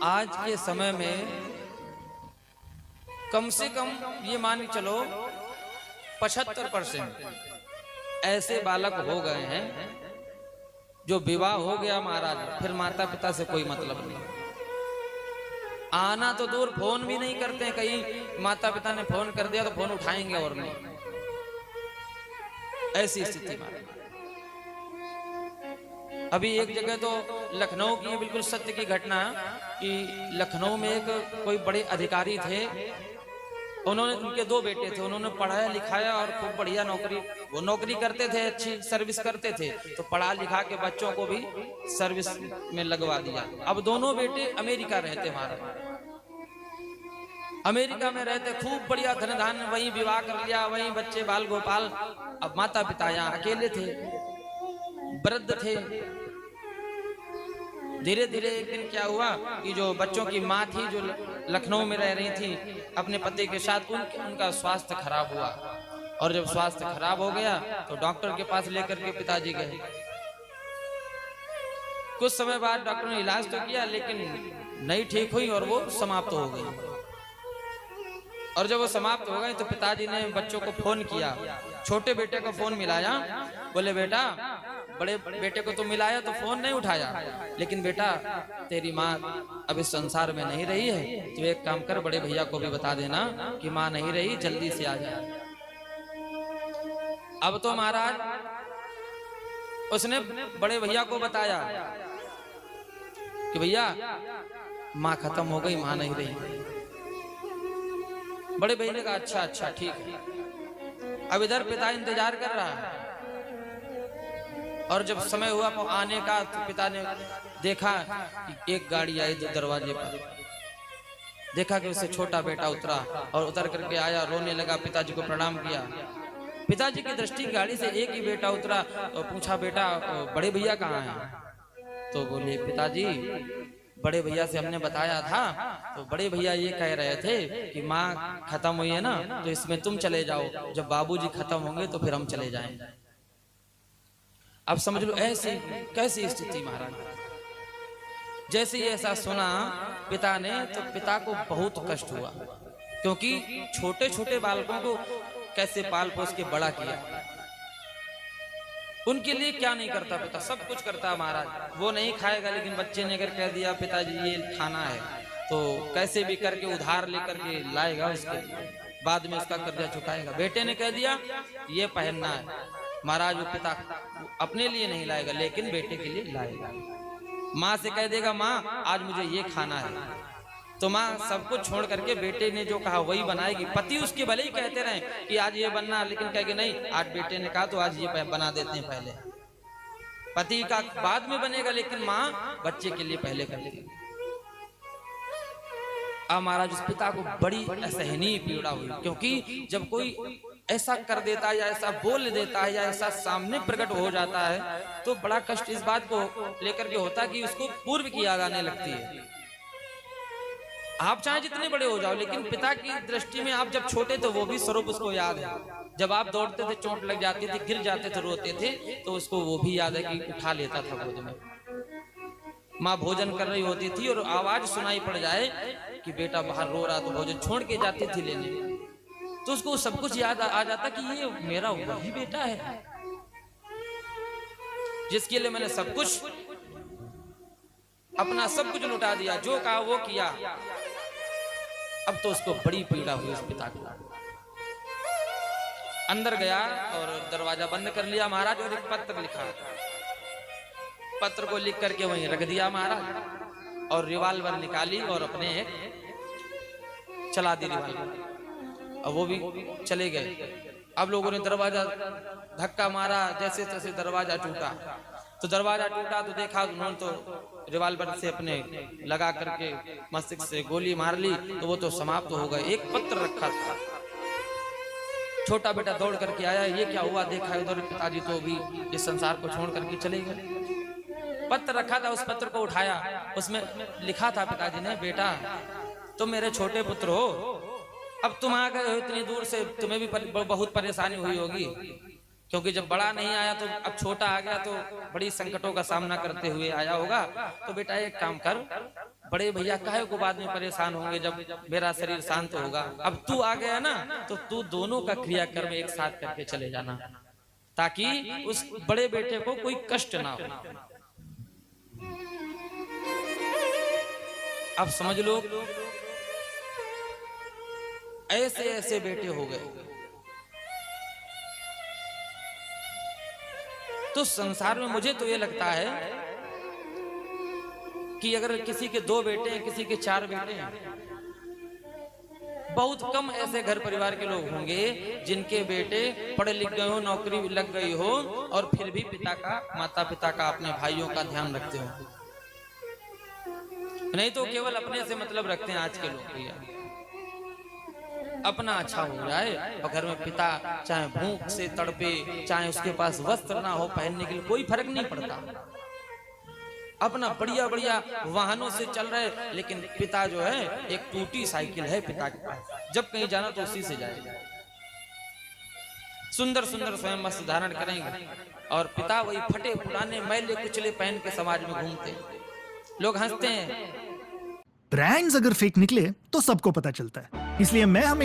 आज के समय में कम से कम ये मान के चलो 75% ऐसे बालक हो गए हैं जो विवाह हो गया महाराज, फिर माता पिता से कोई मतलब नहीं। आना तो दूर, फोन भी नहीं करते हैं। कहीं माता पिता ने फोन कर दिया तो फोन उठाएंगे और नहीं, ऐसी स्थिति में। अभी एक जगह तो लखनऊ की बिल्कुल सत्य की घटना कि लखनऊ में एक कोई बड़े अधिकारी थे, उन्होंने, उनके 2 बेटे थे, उन्होंने पढ़ाया लिखाया और खूब बढ़िया नौकरी, वो नौकरी करते थे, अच्छी सर्विस करते थे, तो पढ़ा लिखा के बच्चों को भी सर्विस में लगवा दिया। अब दोनों बेटे अमेरिका रहते, महाराज अमेरिका में रहते, खूब बढ़िया धन धान्य, वहीं विवाह कर लिया, वहीं बच्चे बाल गोपाल। अब माता पिता यहाँ अकेले थे, वृद्ध थे। धीरे धीरे एक दिन क्या हुआ कि जो बच्चों की माँ थी, जो लखनऊ में रह रही थी अपने पति के साथ, उनका स्वास्थ्य खराब हुआ। और जब स्वास्थ्य खराब हो गया तो डॉक्टर के पास लेकर के पिताजी गए। कुछ समय बाद डॉक्टर ने इलाज तो किया, लेकिन नहीं ठीक हुई और वो समाप्त हो गई। और जब वो समाप्त हो गई तो पिताजी ने बच्चों को फोन किया, छोटे बेटे को फोन मिलाया, बोले बेटा, बड़े बेटे को तो मिलाया तो फोन नहीं उठाया, लेकिन बेटा तेरी माँ अब इस संसार में नहीं रही है, तो एक काम कर, बड़े भैया को भी बता देना कि माँ नहीं रही, जल्दी से आ जाए। अब तो महाराज उसने बड़े भैया को बताया कि भैया माँ खत्म हो गई, माँ नहीं रही। बड़े भैया ने कहा अच्छा अच्छा ठीक है। अब इधर पिता इंतजार कर रहा है, और जब समय हुआ आने का तो पिता ने देखा कि एक गाड़ी आई दरवाजे पर, देखा कि उससे छोटा बेटा उतरा और उतर करके आया, रोने लगा, पिताजी को प्रणाम किया। पिताजी की दृष्टि गाड़ी से एक ही बेटा उतरा और पूछा बेटा बड़े भैया कहाँ हैं? तो बोले पिताजी बड़े भैया से हमने बताया था, तो बड़े भैया ये कह रहे थे कि माँ खत्म हुई है ना, तो इसमें तुम चले जाओ, जब बाबूजी खत्म होंगे तो फिर हम चले जाएंगे। अब समझ लो ऐसी कैसी स्थिति महाराज। जैसे ही ऐसा सुना पिता ने, तो पिता को बहुत कष्ट हुआ, क्योंकि छोटे छोटे बालकों को कैसे पाल पोस के बड़ा किया। उनके लिए क्या नहीं करता पिता, सब कुछ करता महाराज। वो नहीं खाएगा, लेकिन बच्चे ने अगर कह दिया पिताजी ये खाना है, तो कैसे भी करके उधार लेकर के लाएगा, उसके बाद में उसका कर्जा चुकाएगा। बेटे ने कह दिया ये पहनना है, महाराज वो पिता अपने लिए नहीं लाएगा, लेकिन बेटे के लिए लाएगा। माँ से कह देगा माँ आज मुझे ये खाना है, तो माँ सब कुछ छोड़ करके बेटे ने जो कहा वही बनाएगी। पति उसके भले ही कहते रहे कि आज ये बनना, लेकिन कहेंगे नहीं, आज बेटे ने कहा तो आज ये बना देते हैं। पहले पति का बाद में बनेगा, लेकिन माँ बच्चे के लिए पहले कर देगी। अब महाराज उस पिता को बड़ी असहनीय पीड़ा हुई, क्योंकि जब कोई ऐसा कर देता है या ऐसा बोल देता है या ऐसा सामने प्रकट हो जाता है, तो बड़ा कष्ट इस बात को लेकर के होता है कि उसको पूर्व की याद आने लगती है। आप चाहे जितने बड़े हो जाओ, लेकिन पिता की दृष्टि में आप जब छोटे थे वो भी स्वरूप उसको याद है। जब आप दौड़ते थे, चोट लग जाती थी, गिर जाते थे, रोते थे, तो उसको वो भी याद है कि उठा लेता था गोद में। माँ भोजन कर रही होती थी और आवाज सुनाई पड़ जाए कि बेटा बाहर रो रहा, तो भोजन छोड़ के जाती थी लेने, तो उसको सब कुछ याद आ जाता कि ये मेरा वही बेटा है जिसके लिए मैंने सब कुछ, अपना सब कुछ लुटा दिया, जो कहा वो किया। अब तो उसको बड़ी पीड़ा हुई उस पिता को। अंदर गया और दरवाजा बंद कर लिया महाराज, और एक पत्र लिखा, पत्र को लिख करके वहीं रख दिया महाराज, और रिवाल्वर निकाली और अपने चला दी रिवाल्वर, और वो भी चले गए। अब लोगों ने दरवाजा धक्का मारा, जैसे तैसे दरवाजा टूटा, तो दरवाजा टूटा तो देखा उन्होंने तो रिवाल्वर से अपने लगा करके मस्तिष्क से गोली मार ली, तो वो तो समाप्त हो गए। एक पत्र रखा था, छोटा बेटा दौड़ करके आया, ये क्या हुआ, देखा उधर पिताजी तो भी इस संसार को छोड़ करके चले गए। पत्र रखा था, उस पत्र को उठाया, उसमें लिखा था पिताजी ने, बेटा तुम मेरे छोटे पुत्र हो, अब तुम आ गए हो इतनी दूर से, तुम्हें भी बहुत परेशानी हुई होगी, क्योंकि जब बड़ा नहीं आया तो अब छोटा आ गया, तो बड़ी संकटों का सामना करते हुए आया होगा। तो बेटा एक काम कर, बड़े भैया काहे को बाद में परेशान होंगे जब मेरा शरीर शांत होगा, अब तू आ गया ना तो तू दोनों का क्रियाकर्म एक साथ करके चले जाना, ताकि उस बड़े बेटे को कोई कष्ट ना हो। अब समझ लो, ऐसे ऐसे बेटे हो गए। तो संसार में मुझे तो ये लगता है कि अगर किसी के 2 बेटे हैं, किसी के 4 बेटे हैं, बहुत कम ऐसे घर परिवार के लोग होंगे जिनके बेटे पढ़े लिख गए हो, नौकरी लग गई हो, और फिर भी माता पिता का, अपने भाइयों का ध्यान रखते हो। नहीं तो केवल अपने से मतलब रखते हैं आज के लोग भैया, अपना अच्छा हो जाए और घर में पिता चाहे भूख से तड़पे, चाहे उसके पास वस्त्र ना हो पहनने के लिए, कोई फर्क नहीं पड़ता। अपना बढ़िया बढ़िया वाहनों से चल रहे, लेकिन पिता जो है एक टूटी साइकिल है पिता के पास, जब कहीं जाना तो उसी से जाएगा। सुंदर सुंदर स्वयं वस्त्र धारण करेंगे और पिता वही फटे पुराने मैले कुचले पहन के समाज में घूमते हैं, लोग हंसते हैं। ब्रांड्स अगर फेक निकले तो सबको पता चलता है, इसलिए मैं हमें